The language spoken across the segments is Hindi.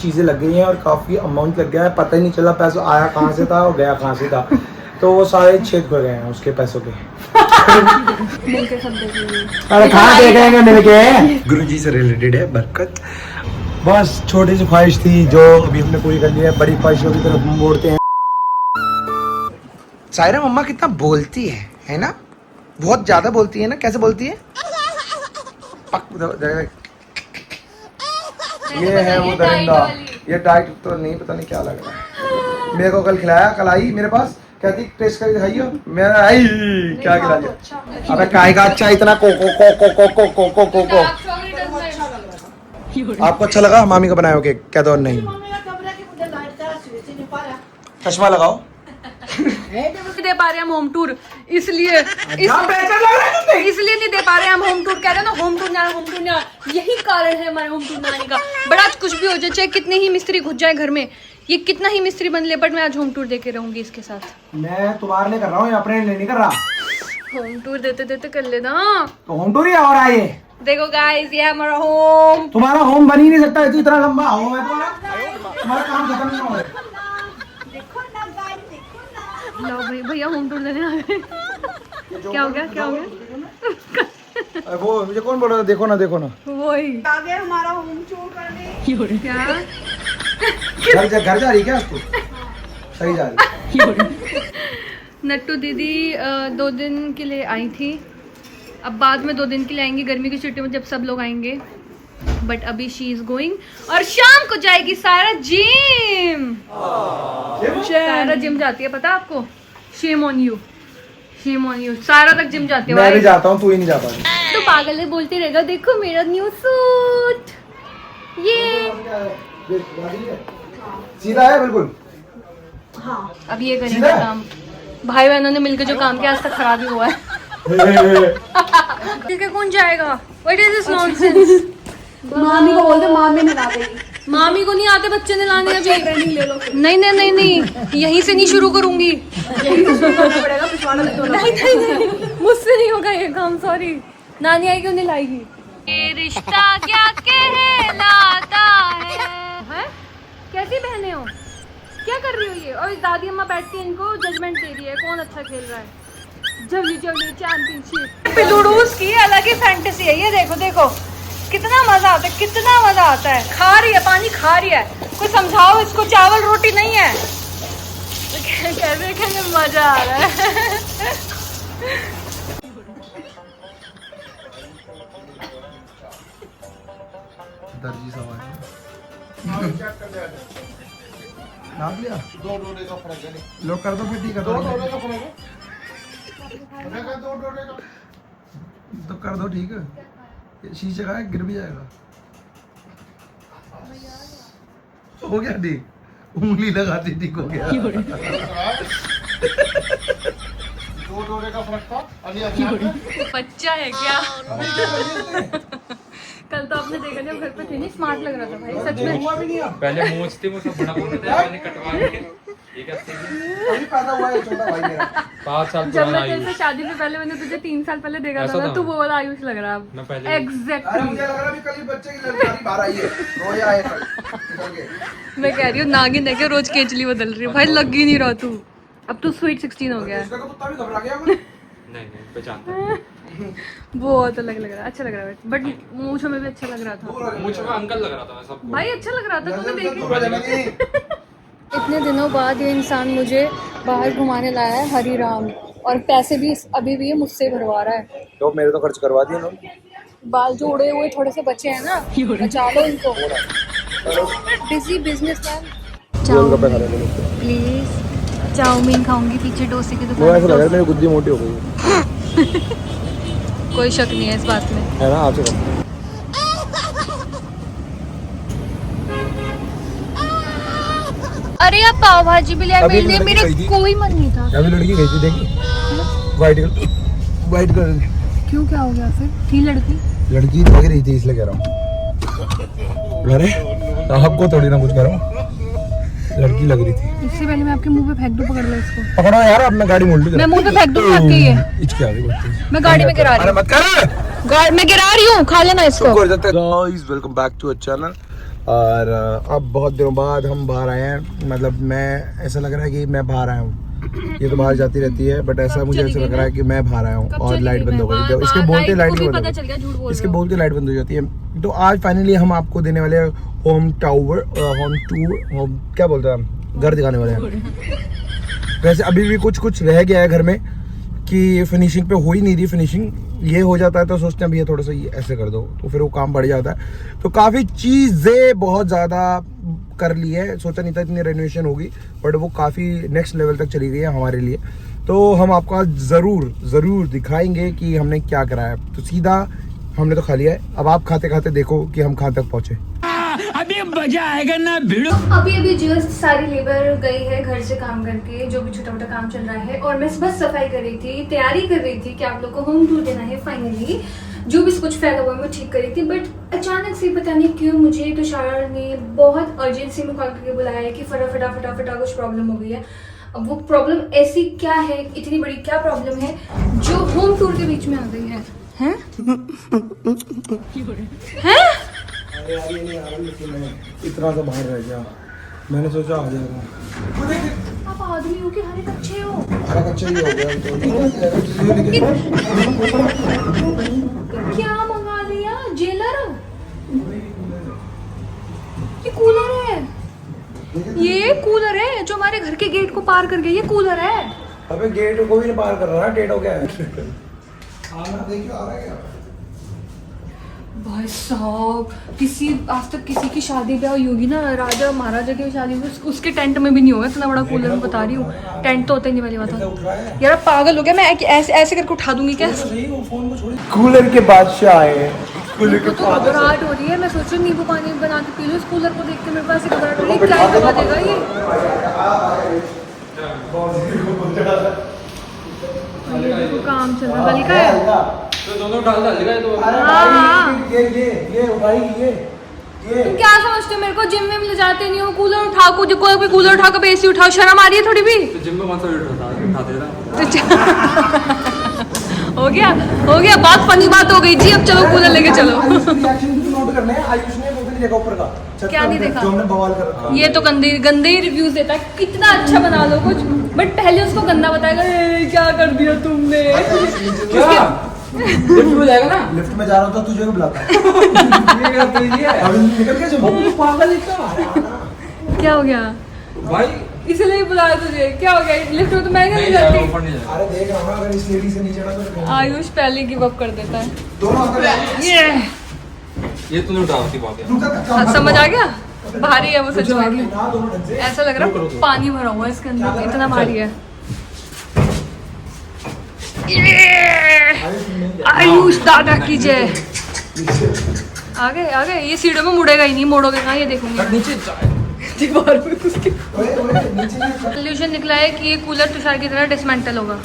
चीज़ें लग गई हैं और काफ़ी अमाउंट लग गया है, पता ही नहीं चला पैसा आया कहाँ से था और गया कहाँ से था। तो वो सारे छेद हो गए हैं उसके पैसों के। मिलके सब देखेंगे। अरे कहाँ देखेंगे मिलके। गुरुजी से रिलेटेड है बरकत। बस छोटी सी ख्वाहिश थी जो अभी हमने पूरी कर ली है, बड़ी ख्वाहिशों की तरफ हम मोड़ते हैं। सायरा मम्मा कितना बोलती है ना? बहुत ज्यादा बोलती है ना? कैसे बोलती है? ये है वो दरिंदा, ये डाइट तो नहीं, पता नहीं क्या लग रहा है। मेरे को कल खिलाया, कल आई मेरे पास, कहती टेस्ट करके खाइयो। मेरा आई क्या खिला दिया? अबे काय का अच्छा इतना कोको कोको कोको कोको कोको। आपको अच्छा लगा मामी का बनाया हो केक? क्या दो नहीं, चश्मा लगाओ। दे पा रहे हैं हम होम टूर, इसलिए नहीं दे पा रहे हैं हम होम टूर। कह रहे हैं ना होम टूर ना, यही कारण है हमारे होम टूर ना आने का। बड़ा आज कुछ भी हो जाए, चाहे कितने ही मिस्त्री घुस जाए घर में, ये कितना ही मिस्त्री बन ले, बट मैं आज होम टूर देके रहूंगी इसके साथ। मैं तुम्हारे लिए कर रहा हूँ, अपने लिए नहीं कर रहा। होम टूर देते देते कर लेना। तो होम टूर ही और आए। देखो गाइस, ये हमारा होम। तुम्हारा होम बन ही नहीं सकता, इतना लंबा होम है तुम्हारा काम खत्म नहीं होगा। लो भाई, भैया होम टूर देने आ गए। क्या हो गया? वो मुझे कौन बोल रहा था? देखो ना वही आ गया हमारा होम टूर करने। क्या घर जा रही क्या उसको? सही जा रही। नट्टू दीदी 2 दिन के लिए आई थी, अब बाद में 2 दिन के लिए आएंगी गर्मी की छुट्टी में जब सब लोग आएंगे, बट अभी शी इज गोइंग। और शाम को जाएगी सायरा जिम। सायरा जिम जाती है, पता है आपको? शेम ऑन यू सायरा तक जिम जाती है। मैं भी जाता हूँ, तू ही नहीं जा पाती। तो पागल है, बोलती रहेगा देखो मेरा न्यू सूट। ये सीधा है बिल्कुल। हाँ अब ये करेंगे काम, भाई बहनों ने मिलकर जो काम किया आज तक खराब ही हुआ है। ठीक है, कौन जाएगा? What is this nonsense? मामी को बोलते, मामी ने ला देगी। मामी को नहीं आते बच्चे ने लाने अभी। ट्रेनिंग ले लो। नहीं, यहीं से नहीं शुरू करूंगी। यही तो शुरू करना पड़ेगा, पिछवाड़ा नहीं होना। नहीं, मुझसे नहीं होगा ये काम, सॉरी। नानी आई क्यों नहीं लाएगी? ये रिश्ता क्या कहलाता है? कैसी बहनें हो? क्या कर रही हो ये? और दादी अम्मा बैठ के इनको जजमेंट दे रही है कौन अच्छा खेल रहा है। जवली चैंपियनशिप पिलुडूस की अलग ही फैंटेसी है। ये देखो कितना मजा आता है। खा रही है, पानी खा रही है। कोई समझाओ इसको, चावल रोटी नहीं है। कैसे कहने मजा आ रहा है। दर्जी सवाल नाप लिया। 2 डोरे का फर्क है। लो कर दो फिर, ठीक है। 2 डोरे का फर्क है। तो कर दो, ठीक है। ये शीशे का है, गिर भी जाएगा। हो गया ठीक, उंगली लगाती ठीक हो गया। 2 डोरे का फर्क था। बच्चा है क्या? कल तो आपने देखा जब घर पे थे, नहीं स्मार्ट लग रहा था भाई, सच में। पहले मूंछ थी वो सब बड़ा बोलते थे, मैंने कटवा के ये कहते हैं अभी पैदा हुआ है छोटा भाई मेरा। 5 साल जब पुराना मैं तेरे से आयुष। शादी से पहले मैंने तुझे 3 साल पहले देखा ऐसा था, था? तू वो वाला आयुष लग रहा मैं है। पहले अरे एग्जैक्टली मुझे लग रहा है कल ही बच्चे की लड़की बाहर आई है, रोया है कल। मैं कह रही हूँ नागिन है क्या, रोज केचली बदल रही है भाई, लग ही नहीं रहा तू। अब तू स्वीट 16 हो गया है। उसका तो कुत्ता भी घबरा गया कुछ। नहीं पहचानता हूं। बहुत अलग लग रहा है, अच्छा लग रहा है, बट मूंछों में भी अच्छा लग रहा था मूंछ में अंकल लग रहा था मैं सबको। भाई, अच्छा लग रहा था। तूने देख इतने दिनों बाद ये इंसान मुझे बाहर घुमाने लाया है, हरिराम, और पैसे भी अभी भी ये मुझसे भरवा रहा है। तो मेरे तो खर्च करवा दिए ना। बाल जो उड़े हुए थोड़े से बचे हैं ना, बचा लो इनको। Busy businessman. प्लीज चाउमीन खाऊंगी पीछे डोसे की मुझे ऐसा लग रहा है दुकान। मेरी गुद्दी मोटी हो गई है। कोई शक नहीं है इस बात में। है ना? आपसे अरे आप पाव भाजी भी ले आए मेरे लिए, मेरा कोई मन नहीं था। अभी लड़की गई थी, देखी वाइट कलर। क्यों, क्या हो गया फिर? थी लड़की लग रही थी इसलिए कह रहा हूँ। अरे आपको थोड़ी ना कुछ कह रहा हूँ, लड़की लग रही थी। इससे पहले मैं आपके मुंह पे फेंक दूं, पकड़ लो इसको। पकड़ो यार, अब मैं गाड़ी मोड़ लूँ। मैं मुंह पे फेंक दूं आपके ये। इचके आ गई। मैं गाड़ी में गिरा रही हूँ। मत कर। मैं गिरा रही हूँ, खा लेना इसको। Guys welcome back to our channel. और अब बहुत दिनों बाद हम बाहर आए हैं, मतलब मैं ऐसा लग रहा है कि मैं बाहर आया हूँ। ये तो बाहर जाती रहती है बट ऐसा मुझे ऐसा लग रहा है कि मैं बाहर आया हूँ और लाइट बंद हो गई। तो इसके बोलते लाइट नहीं बंद हो गई, इसके बोलते लाइट बंद हो जाती है। तो आज फाइनली हम आपको देने वाले होम टूर, क्या बोलते हैं हम, घर दिखाने वाले हैं। वैसे अभी भी कुछ रह गया है घर में कि फिनिशिंग पे हो ही नहीं रही फिनिशिंग। ये हो जाता है तो सोचते हैं भैया थोड़ा सा ये ऐसे कर दो, तो फिर वो काम बढ़ जाता है। तो काफ़ी चीज़ें बहुत ज़्यादा कर ली है, सोचा नहीं था इतनी रेनोवेशन होगी बट वो काफ़ी नेक्स्ट लेवल तक चली गई है हमारे लिए। तो हम आपको आज ज़रूर दिखाएंगे कि हमने क्या करा है। तो सीधा हमने तो खा लिया है, अब आप खाते खाते देखो कि हम कहाँ तक पहुँचे। अभी मजा आएगा ना भिड़ो। अभी जस्ट सारी लेबर गई है घर से काम करके, जो भी छोटा मोटा काम चल रहा है, और मैं बस सफाई कर रही थी, तैयारी कर रही थी कि आप लोग को होम टूर देना है। फाइनली जो भी कुछ फैला हुआ है मैं ठीक कर रही थी, बट अचानक से पता नहीं क्यों मुझे तुषार ने बहुत अर्जेंसी में कॉल करके बुलाया है कि फटाफट कुछ प्रॉब्लम हो गई है। अब वो प्रॉब्लम ऐसी क्या है, इतनी बड़ी क्या प्रॉब्लम है जो होम टूर के बीच में आ गई है? हैं? अरे यार ये नहीं आ रहा, लेकिन मैं इतना सा बाहर रह गया, मैंने सोचा आ जाएगा। आप आदमी हो कि हरे कच्चे हो? हरा कच्चा ही हो गया तो क्या मंगा लिया? जेलर? ये कूलर है, ये कूलर है जो हमारे घर के गेट को पार कर गया। ये कूलर है। अबे गेट को भी नहीं पार कर रहा, डेट हो गया है। आना देखिए आ रहा है क्या? भाई साहब, किसी आज तक किसी की शादी ब्याह हुई होगी ना, राजा महाराजा की शादी में, उसके टेंट में भी नहीं होगा इतना बड़ा कूलर। मैं बता रही हूँ, टेंट तो होता ही नहीं वाली बात है। यार पागल हो गया, मैं ऐसे करके उठा दूंगी क्या? कूलर के बादशाह आए हैं। कूलर के घबराहट हो रही है, मैं सोच रही नींबू पानी बना के पी लूं। इस कूलर को देख के मेरे पास घबराहट हो रही है, क्या ही दबा देगा ये? ये काम चल रहा है, हल्का है तो दोनों डाल देगा ये तो। हाँ। ये उठाई ये तुम क्या समझते हो मेरे को? जिम में ले जाते नहीं हो? कूलर उठाओ, कुछ कोई कूलर उठाओ, कभी एसी उठाओ, शर्म आ रही है थोड़ी भी? तो जिम में कौन सा वेट उठाते रहा? हो गया बहुत फनी बात हो गई जी। अब चलो कूलर लेके चलो। नोट करने हैं। आयुष ने वो भी नहीं देखा ऊपर का, क्या नहीं देखा? जो हमने बवाल कर रखा है। ये तो गंदे ही रिव्यूज देता है, कितना अच्छा बना लो कुछ, बट पहले उसको गंदा बताएगा। क्या कर दिया तुमने? लिफ्ट में जाएगा ना, लिफ्ट में जा रहा था तुझे भी बुलाता है। ये क्या तेजी है? अभी निकल के जब पागल है क्या हो गया भाई? इसलिए बुलाया तुझे? क्या हो गया? लिफ्ट में तो मैं नहीं जाती। ऊपर नहीं जाएगा। अरे देख रहा हूं अगर इस लेडी से नीचे चढ़ा तो आयुष पहले गिव अप कर देता है। दोनों अंदर ये तूने उठाती बात है। हाँ, समझ आ गया? भारी है वो सच में, ना दोनों ढंग से ऐसा लग रहा है पानी भरा हुआ है इसके अंदर, इतना भारी है। आयुष दादा की जय। आगे ये सीढ़ियों में मुड़ेगा ही नहीं, मोड़ोगे कहाँ? ये देखूंगी नीचे दीवार पे उसके। नीचे सोल्यूशन निकला है कि ये कूलर तुषार की तरह डिसमेंटल होगा।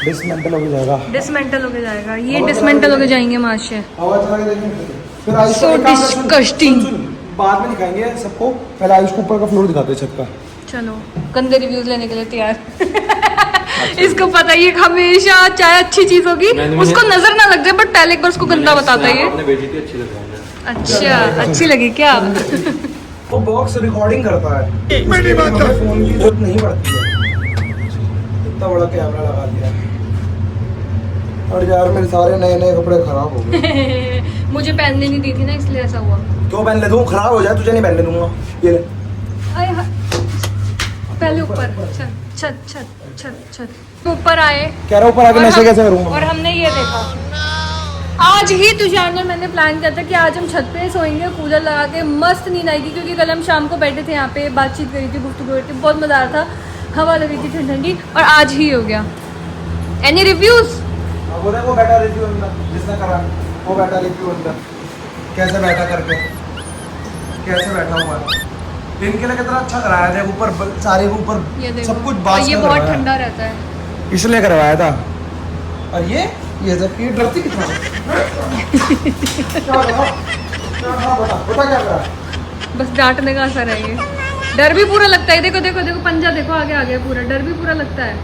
डिसमेंटल हो जाएगा। डिसमेंटल होके जाएगा, ये डिसमेंटल होके जाएंगे माशे। आवाज चला के देखेंगे फिर आयुष So को एक काम कर, सुन, disgusting. सुन, सुन, बाद में दिखाएंगे सबको, पहले आयुष को ऊपर का फ्लोर दिखाते हैं छत का। चलो गंदे रिव्यूज लेने के लिए तैयार। इसको पता ही है हमेशा चाहे अच्छी चीज होगी उसको नजर ना लग जाए, बट पहले एक बार उसको गंदा बताता है ये। अपने बेटी की अच्छी लगवाऊंगा। अच्छा अच्छी लगी क्या? वो बॉक्स रिकॉर्डिंग करता है, मेरी बात का फोन की जरूरत नहीं पड़ती है। इतना बड़ा कैमरा लगा दिया है। और यार मेरे सारे नए कपड़े खराब हो गए। मुझे पहनने नहीं दी थी ना, इसलिए ऐसा हुआ। क्यों पहन ले दूं? खराब हो जाए तुझे नहीं पहनने दूंगा। ये ले आए हाय। पहले ऊपर छत ऊपर आए, कह रहा ऊपर आके नशे कैसे करूंगा? और हमने ये देखा आज ही तुषार और मैंने प्लान किया था कि आज हम छत पे सोएंगे, कूलर लगा के मस्त नींद आएगी, क्योंकि कल हम शाम को बैठे थे यहाँ पे, बातचीत करी थी, गुफ्तगू करी थी, बहुत मजा आ रहा था, हवा लगी थी ठंडी ठंडी, और आज ही हो गया। Any reviews? वो देखो बैठा रिव्यू अंदर, जिसने करा वो बैठा रिव्यू अंदर, कैसे बैठा करके, कैसे बैठा हुआ है। इनके लिए कितना अच्छा कराया है, ऊपर सारे के ऊपर ये देखो, सब कुछ बात ये बहुत ठंडा रहता है, इसलिए करवाया था। और ये जब ये डरती कितना क्या करा? बस डांटने का असर है ये। डर भी पूरा लगता है, देखो देखो देखो पंजा देखो, आगे आ गया पूरा, डर भी पूरा लगता है,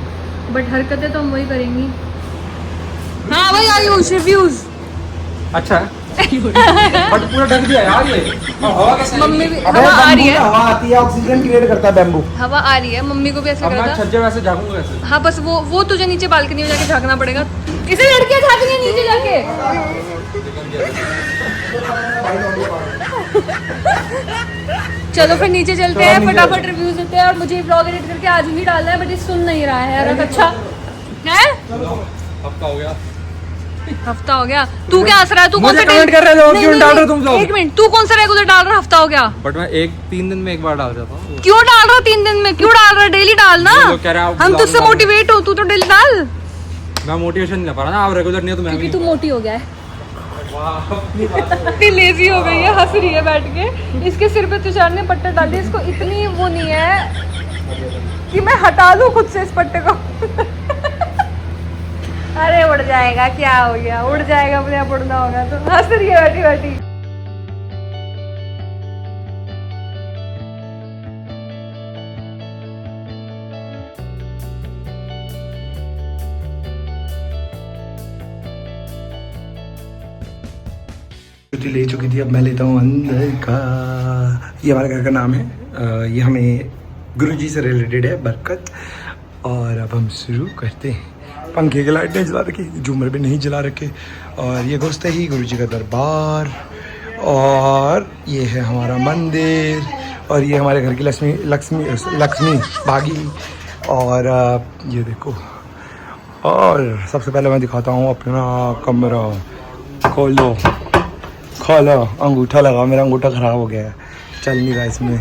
बट हरकतें तो हम वही करेंगी। हाँ भाई आयुष रिव्यूज अच्छा बट पूरा ढक दिया यार ये। हवा कैसे मम्मी भी अबे हवा आ रही bamboo है, में हवा आती है, ऑक्सीजन क्रिएट करता है बैम्बू। हवा आ रही है, मम्मी को भी ऐसा अब कर मैं रहा था। छज्जे वैसे झाकूंगा ऐसे। हाँ बस वो तुझे नीचे बालकनी में जाके झाँकना पड़ेगा। इसे लड़कियां झाँकेंगे नीचे जाके। चलो फिर नीचे चलते हैं, फटाफट रिव्यूज देते हैं। और मुझे ब्लॉग एडिट करके आज ही डालना है, बट ये सुन नहीं रहा है यार। अच्छा है, हफ्ता हो गया। हफ्ता हो गया। तू क्या हंस रहा है? तू कौन सा मुझे comment कर रहे हो, क्यों डाल रहे हो तुम लोग? एक मिनट, तू कौन सा रेगुलर डाल रहा? हफ्ता हो गया। बट मैं 3 दिन में एक बार डाल जाता हूँ। क्यों डाल रहा 3 दिन में? क्यों डाल रहा? डेली डालना। ये लोग कह रहे हैं आप हम vlog तुझसे डालो। मोटिवेट हो, तू तो डेली डाल। मैं मोटिवेशन नहीं ले पा रहा ना, आप रेगुलर नहीं हो तो मैं क्योंकि भी। तू मोटी हो गया है। इतनी लेजी हो गई है, हंस रही है बैठ के। इसके सिर पे तुषार ने पट्टे डाल दिए। इसको इतनी वो नहीं है कि मैं हटा दूं खुद से इस पट्टे को। अरे उड़ जाएगा, क्या हो गया? उड़ जाएगा, अपने आप उड़ना होगा। तो हंस रही है बैठी बैठी। छुट्टी ले चुकी थी, अब मैं लेता हूँ अंदर का। ये हमारे घर का नाम है। ये हमें गुरुजी से रिलेटेड है, बरकत। और अब हम शुरू करते हैं। पंखे की लाइट नहीं जला रखी, झूमर भी नहीं जला रखे। और ये घुसते ही गुरुजी का दरबार। और ये है हमारा मंदिर। और ये हमारे घर की लक्ष्मी भागी। और ये देखो। और सबसे पहले मैं दिखाता हूँ अपना कमरा। खोलो, अंगूठा लगा, मेरा अंगूठा खराब हो गया है, चल नहीं रहा इसमें।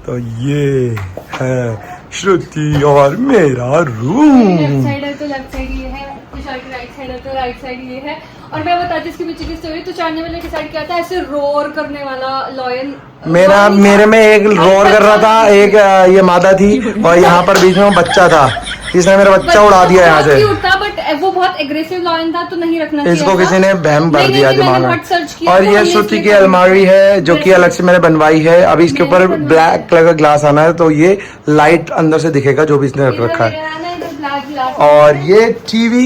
तो ये है श्रुति और मेरा रूम। लेफ्ट साइड है तो लेफ्ट साइड ये है, तुषार की राइट साइड है तो राइट साइड ये है। और मैं बताती हूँ इसके पीछे की स्टोरी। तुषार ने मैंने डिसाइड किया था ऐसे रोर करने वाला लॉयन। मेरे में एक रोर कर रहा था, एक ये मादा थी और यहाँ पर बीच में बच्चा था। इसने मेरा बच्चा उड़ा दिया यहाँ से। बट वो बहुत एग्रेसिव लॉयन था, तो नहीं रखना चाहिए इसको था। किसी ने बहम भर नहीं, दिया नहीं, दिमाग मैंने में। बहुत सर्च किया और तो ये हमने श्रुति इसलिए की कहा। अलमारी है, जो कि अलग से मैंने बनवाई है। अभी इसके ऊपर मैंने बनवाई ब्लैक कलर का ग्लास आना है, तो ये लाइट अंदर से दिखेगा जो भी इसने रख रखा है। और ये टीवी,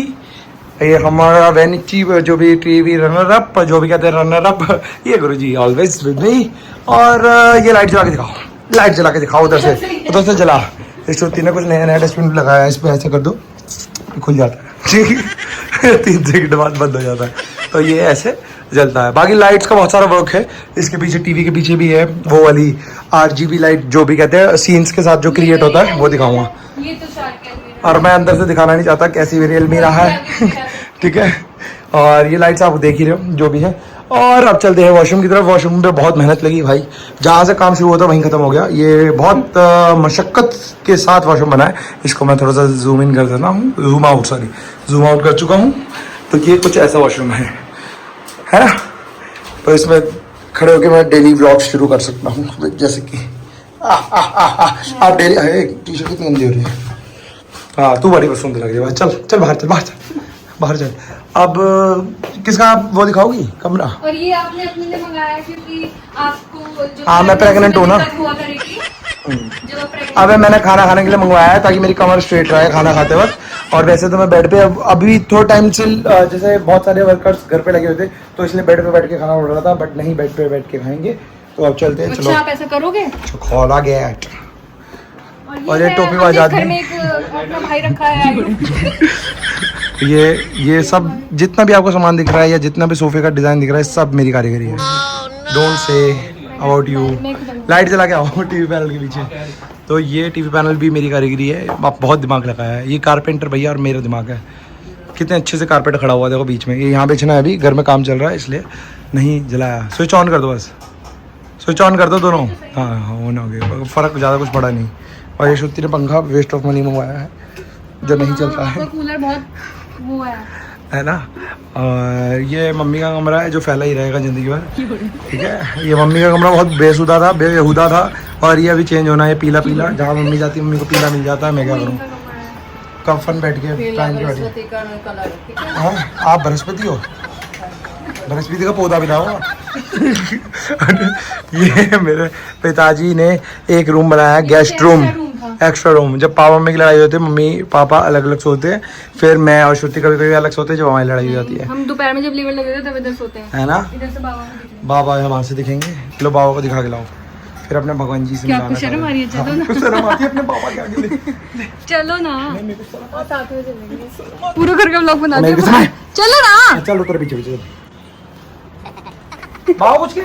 ये हमारा वैनिटी, जो भी टीवी रनर अप, जो भी कहते हैं रनर अप, ये गुरुजी ऑलवेज विद मी। और ये लाइट जला के दिखाओ, लाइट जला के दिखाओ उधर से जला। इस श्रुति ने कुछ नया डस्टबिन लगाया है, इस पे ऐसे कर दो, खुल जाता है। 3 सेकंड बाद बंद हो जाता है। तो ये ऐसे जलता है। बाकी लाइट्स का बहुत सारा वर्क है। इसके पीछे, टीवी के पीछे भी है वो वाली RGB लाइट, जो भी कहते हैं सीन्स के साथ जो क्रिएट होता है, वो दिखाऊंगा। ये तुषार की अलमीरा। और मैं अंदर से दिखाना नहीं चाहता कैसी मेरी अलमीरा है। ठीक है। और ये लाइट्स आप देख ही रहे हो जो भी है। और अब चलते हैं वॉशरूम की तरफ। वॉशरूम पे बहुत मेहनत लगी भाई, जहाँ से काम शुरू होता वहीं खत्म हो गया। ये बहुत मशक्कत के साथ वॉशरूम बना है। इसको मैं थोड़ा सा जूम इन कर देता हूँ, जूम आउट कर चुका हूँ। तो ये कुछ ऐसा वॉशरूम है ना। तो इसमें खड़े होकर मैं डेली व्लॉग शुरू कर सकता हूँ, जैसे कि आप डेली। टी शर्ट कितनी गंदी हो रही है। हाँ, तू बड़ी सुंदर लग रही है भाई। चल बाहर चल। अब किसका आप वो दिखाओगी कमरा? और ये आपने अपने लिए मंगाया क्योंकि आपको जो हाँ, मैं प्रेग्नेंट हूँ ना। हुआ करेगी जब आप pregnant अब मैंने खाना खाने के लिए मंगवाया है ताकि मेरी कमर स्ट्रेट रहे खाना खाते वक्त। और वैसे तो मैं बेड पे अभी थोड़ा टाइम से, जैसे बहुत सारे वर्कर्स घर पे लगे हुए थे, तो इसलिए बेड पे बैठ के खाना उड़ रहा था। बट नहीं, बेड पे बैठ के खाएंगे। तो अब चलते हैं। अच्छा, चलो, आप ऐसा करोगे? खोला गया। और ये है, टोपी हमने बाज घर आदमी। में एक अपना भाई रखा है। ये सब जितना भी आपको सामान दिख रहा है या जितना भी सोफे का डिजाइन दिख रहा है, सब मेरी कारीगरी है। Don't say about you. Light जला के आओ टीवी पैनल के पीछे। तो ये टीवी पैनल भी मेरी कारीगरी है। आप बहुत दिमाग लगाया है। ये कारपेंटर भैया और मेरा दिमाग है। कितने अच्छे से कारपेट खड़ा हुआ देखो बीच में। ये यहाँ बेचना है, अभी घर में काम चल रहा है इसलिए नहीं जलाया। स्विच ऑन कर दो, बस स्विच ऑन कर दो दोनों। हाँ, ऑन हो गया, फ़र्क ज़्यादा कुछ पड़ा नहीं। और ये श्रुति ने पंखा वेस्ट ऑफ मनी मंगवाया है, जो नहीं चलता है। कूलर बहुत वो है ना। और ये मम्मी का कमरा है, जो फैला ही रहेगा ज़िंदगी भर। ठीक है। ये मम्मी का कमरा बहुत बेहुदा था। और ये अभी चेंज होना है, पीला। जहाँ मम्मी जाती है, मम्मी को पीला मिल जाता है। मैं क्या करूँ, कफन बैठ के पहन के बैठे। हाँ, आप बृहस्पति हो, बृहस्पति का पौधा भी लाओ। ये मेरे पिताजी ने एक रूम बनाया है, गेस्ट रूम। Extra room. जब पापा मम्मी की लड़ाई होती है, मम्मी पापा अलग अलग सोते हैं, फिर मैं और श्रुति कभी कभी अलग सोते हैं जब हमारी लड़ाई हो जाती है। हम दोपहर में जब लीवर लगे थे तब इधर सोते हैं, है ना? इधर से बाबा को दिख रहे हैं। बाबा हमारे से दिखेंगे, लो बाबा को दिखा के लाओ, फिर अपने भगवान जी से क्या मिलाना। कुछ शर्म आ रही है? चलो ना, शर्म आती है अपने पापा के आगे ले। चलो ना, साथ में चलेंगे, पूरा घर का व्लॉग बनाते मेरे को हैं। चलो ना, चलो तेरे पीछे पीछे बाबा कुछ क्या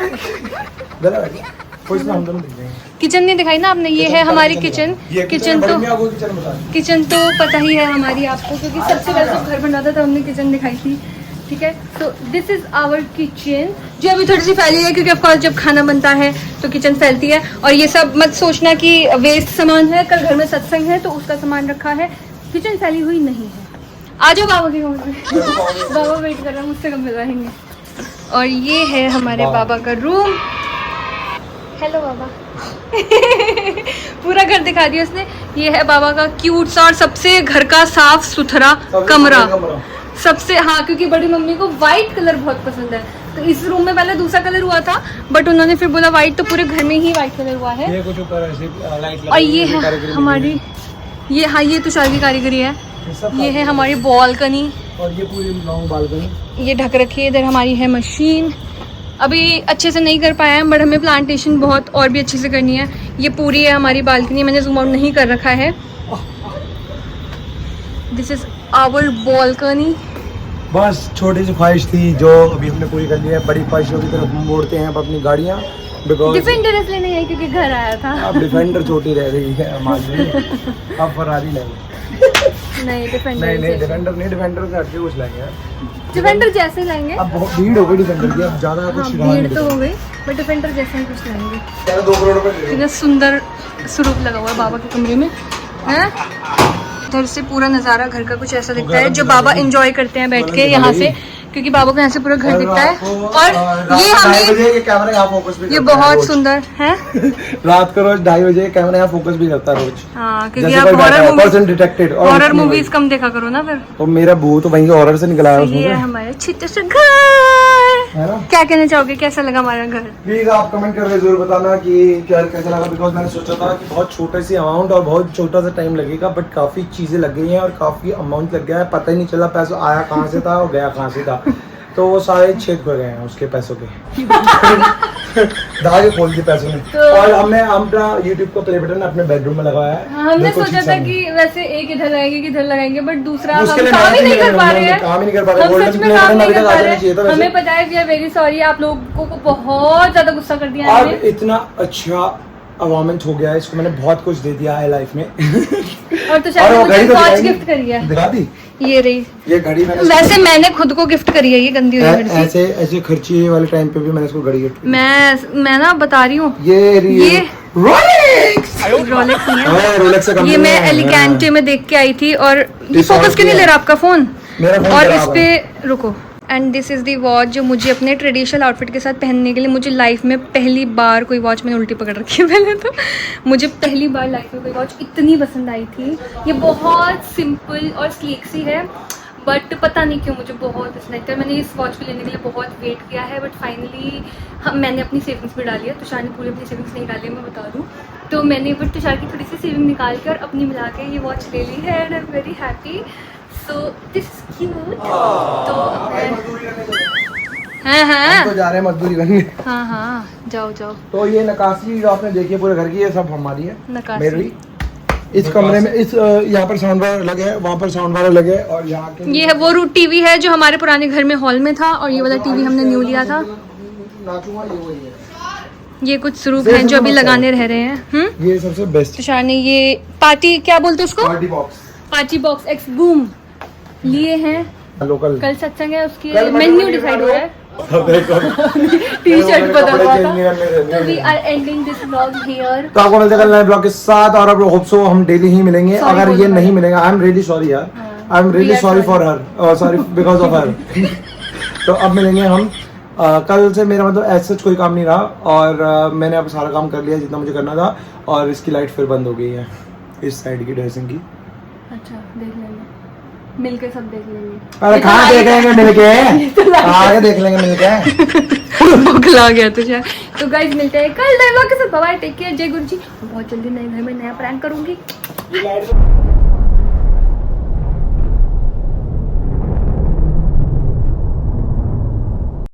गला बैठ गया, कोई ना हम दोनों दिख जाएंगे। किचन नहीं दिखाई ना आपने, ये है हमारी किचन। किचन तो पता ही है हमारी आपको, क्योंकि सबसे पहले जब घर बना था तब हमने किचन दिखाई थी, ठीक है। तो दिस इज आवर किचन, जो अभी थोड़ी सी फैली है क्योंकि ऑफकोर्स जब खाना बनता है तो किचन फैलती है। और ये सब मत सोचना कि वेस्ट सामान है, कल घर में सत्संग है तो उसका सामान रखा है, किचन फैली हुई नहीं है। आ जाओ बाबा के कमरे में, बाबा वेट कर रहे हैं, मुझसे कम मिलवाएंगे। और ये है हमारे बाबा का रूम। हेलो बाबा। पूरा घर दिखा दिया उसने। ये है बाबा का क्यूट सा और सबसे घर का साफ सुथरा कमरा सबसे, हाँ, क्योंकि बड़ी मम्मी को वाइट कलर बहुत पसंद है, तो इस रूम में पहले दूसरा कलर हुआ था, बट उन्होंने फिर बोला वाइट, तो पूरे घर में ही वाइट कलर हुआ है। ये कुछ ऊपर ऐसे लाइट और ये है हमारी, ये हाँ, ये तुषार की कारीगरी है। ये है हमारी बालकनी, और ये पूरी लॉन्ग बालकनी ये ढक रखी है। इधर हमारी है मशीन, अभी अच्छे से नहीं कर पाए हैं, बट हमें प्लांटेशन बहुत और भी अच्छे से करनी है। ये पूरी है हमारी बालकनी, मैंने जूम आउट नहीं कर रखा है। This is our balcony. बस छोटी सी ख्वाहिश थी जो अभी हमने पूरी कर ली है। बड़ी ख्वाहिशों की तरफ हम मोड़ते हैं अब अपनी गाड़ियाँ, बिकॉज डिफेंडर इसलिए नहीं आई क्योंकि घर आया था। अब डिफेंडर छोटी रह रही है हमारी, अब फरारी लेंगे। नहीं डिफेंडर नहीं डिफेंडर नहीं, डिफेंडर से हटके कुछ लेंगे यार। डिफेंडर जैसे लाएंगे। अब बहुत भीड़ हो गई डिफेंडर की, अब ज्यादा हाँ, कुछ भीड़ तो हो गई, बट डिफेंडर जैसे ही कुछ लाएंगे। 2 करोड़ रुपए इतना सुंदर स्वरूप लगा हुआ है बाबा के कमरे में, है। इधर से पूरा नज़ारा घर का कुछ ऐसा दिखता है जो बाबा एंजॉय करते हैं बैठ के यहाँ से, क्योंकि बाबा को यहाँ से पूरा घर दिखता है। और ये हमें कैमरा यहाँ फोकस भी ये बहुत सुंदर है। रात को रोज 2:30 बजे कैमरा यहाँ फोकस भी करता है रोज। हाँ, क्योंकि आप हॉरर मूवीज कम देखा करो ना फिर। तो मेरा भूत वहीं हॉरर से निकला है ये है हमारे छोटे से घर। है ना? क्या कहना चाहोगे, कैसा लगा हमारा घर? प्लीज आप कमेंट करके जरूर बताना कि क्या कैसा लगा, बिकॉज मैंने सोचा था कि बहुत छोटा सी अमाउंट और बहुत छोटा सा टाइम लगेगा, बट काफी चीजें लग गई हैं और काफी अमाउंट लग गया है। पता ही नहीं चला पैसा आया कहाँ से था और गया कहाँ से था, तो वो सारे छेद हो गए हैं उसके पैसों के। धागे खोल दिए पैसों ने। और हमने अपना YouTube का प्ले बटन अपने बेडरूम में लगाया है। हाँ, हमने सोचा था कि वैसे एक इधर लगाएंगे कि इधर लगाएंगे, बट दूसरा हम काम ही नहीं कर पा रहे हैं। काम ही नहीं कर पा रहे, हम सच में काम नहीं कर पा रहे हैं। हमें पता है, वी आर वेरी सॉरी, आप लोगों को बहुत ज्यादा गुस्सा कर दिया और हमने। इतना अच्छा अवार्मेंट हो गया है, इसको मैंने बहुत कुछ दे दिया है लाइफ में। और तो शायद मुझे वॉच गिफ्ट करी है, दिखा दी ये रही। ये घड़ी मैंने वैसे मैंने खुद को गिफ्ट करी है, ये गंदी हुई घड़ी। ऐसे ऐसे खर्चे वाले टाइम पे भी मैंने इसको घड़ी गिफ्ट मैं ना बता रही हूँ, ये रोलेक्स नहीं है, रोलेक्स ये मैं एलिगेंटे में देख के आई थी। और ये फोकस क्यों नहीं ले रहा आपका फोन? और इस पे रुको। And this is the watch जो मुझे अपने ट्रेडिशनल आउटफिट के साथ पहनने के लिए, मुझे लाइफ में पहली बार कोई वॉच, मैंने उल्टी पकड़ रखी है पहले तो, मुझे पहली बार लाइफ में कोई वॉच इतनी पसंद आई थी। ये बहुत सिंपल और स्लीक सी है, बट पता नहीं क्यों मुझे बहुत पसंद आई थी। मैंने इस वॉच को लेने के लिए बहुत वेट किया है, बट फाइनली मैंने अपनी सेविंग्स भी डाली है। तुषार ने पूरी अपनी सेविंग्स नहीं डाली है, मैं बता दूँ तो। मैंने बट तुषार की थोड़ी सी सेविंग निकाल के और अपनी मिला के ये वॉच ले ली है, and I am very happy. So this is cute. तो हाँ तो जा रहे हैं मजदूरी करने। हाँ जाओ। तो ये नकाशी जो आपने देखी है पूरे घर की, ये सब हमारी है, नकाशी। मेरी। इस कमरे में इस यहाँ पर साउंड बार अलग है, वहाँ पर साउंड बार अलग है, और यहाँ के ये है वो टीवी है जो हमारे पुराने घर में हॉल में था, और ये वाला टीवी हमने न्यू लिया था। ये कुछ स्वरूप हैं जो अभी लगाने रह रहे हैं। ये सबसे बेस्ट। तुषार ने ये पार्टी, क्या बोलते हैं उसको, पार्टी बॉक्स एक्स बूम लिए हैं। लोकल कल सत्संग है, उसके मेन्यू डिसाइड हो रहा है। टी शर्ट कपड़े बदल हुआ change था। नहीं करने देते तो we are ending this vlog here. तो आपको मिलते हैं कल नए ब्लॉग के साथ, और अब होप सो हम डेली ही मिलेंगे। Sorry अगर बोल ये रहा नहीं मिलेगा, आई एम रियली सॉरी यार, I am really We are sorry sorry. For her, sorry because of her. तो अब मिलेंगे हम। कल से मेरा मतलब ऐसा कुछ कोई काम नहीं रहा, और मैंने अब सारा काम कर लिया जितना मुझे करना था, और इसकी लाइट फिर बंद हो गई है, इस साइड की ड्रेसिंग की। अच्छा, देख लेंगे मिलके, सब देख लेंगे। अरे कहाँ देख लेंगे मिलके, आगे देख लेंगे मिलके। भूख लग गया तुझे। तो गाइज मिलते हैं कल नए ब्लॉग के साथ। बाय, टेक केयर, जय गुरु जी। बहुत जल्दी नए घर में नया प्रैंक करूंगी।